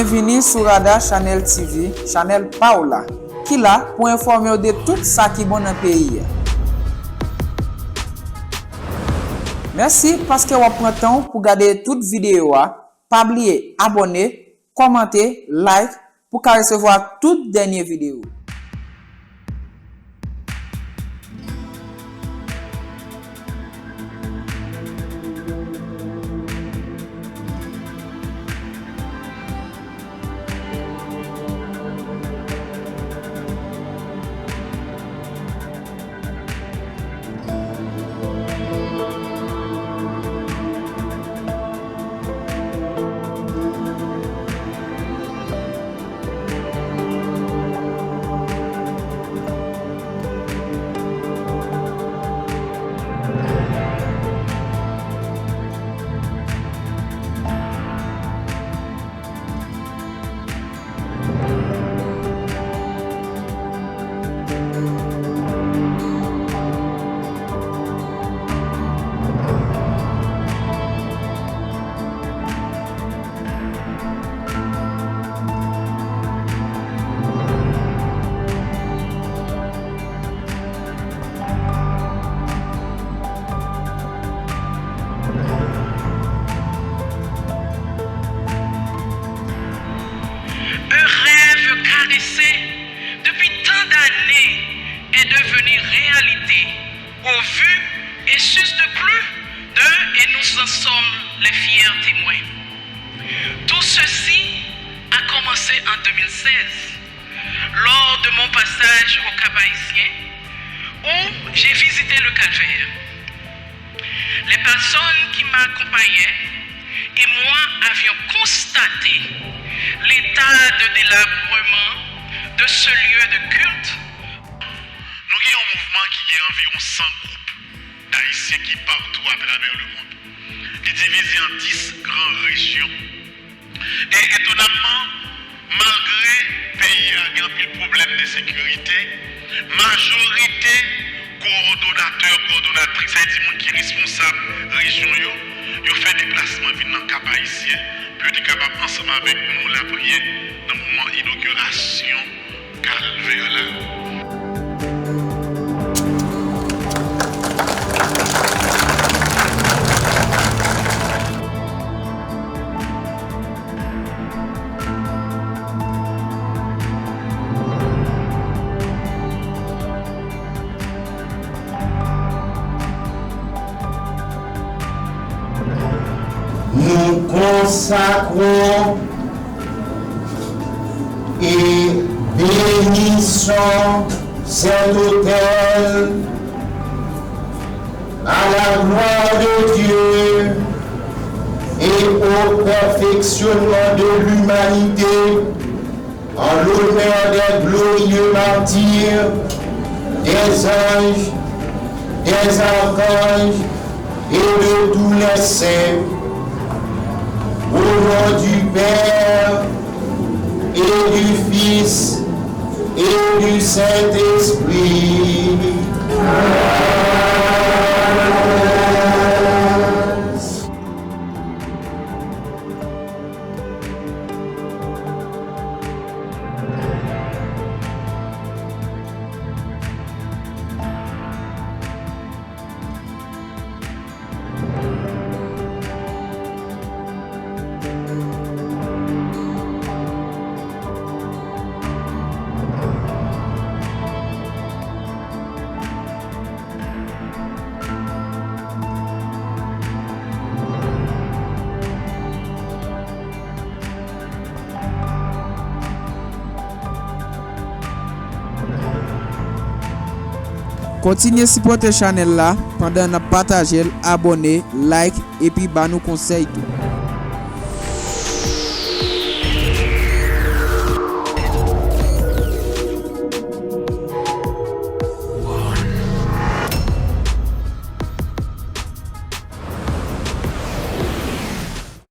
Bienvenue sur Radar Channel TV, Channel Paola, qui là pour informer de tout ça qui est bon dans le pays. Merci parce que vous prenez le temps pour regarder toute vidéo. Pas oublier abonner, commenter, like pour recevoir toute dernière vidéo. Depuis tant d'années est devenu réalité au vu et sus de plus d'eux et nous en sommes les fiers témoins. Tout ceci a commencé en 2016 lors de mon passage au Cap-Haïtien où j'ai visité le Calvaire. Les personnes qui m'accompagnaient et moi avions constaté l'état de délabrement de ce lieu de culte. Nous avons un mouvement qui est environ 100 groupes d'Haïtiens qui partout à travers le monde. Il est divisé en 10 grandes régions. Et étonnamment, malgré le pays a un problème de sécurité, majorité coordonnateurs, coordonnatrices, c'est-à-dire qui est responsable de la région, ils ont fait des déplacements dans le Cap Haïtien, puis ils sont capables ensemble avec nous la prière dans le moment d'inauguration Calvaire là. Nous consacrons et bénissons cet autel à la gloire de Dieu et au perfectionnement de l'humanité, en l'honneur des glorieux martyrs, des anges, des archanges et de tous les saints. Au nom du Père et du Fils et du Saint-Esprit. Continuez à supporter la chaîne là pendant de partager, abonner, like et puis bah nous conseils tout.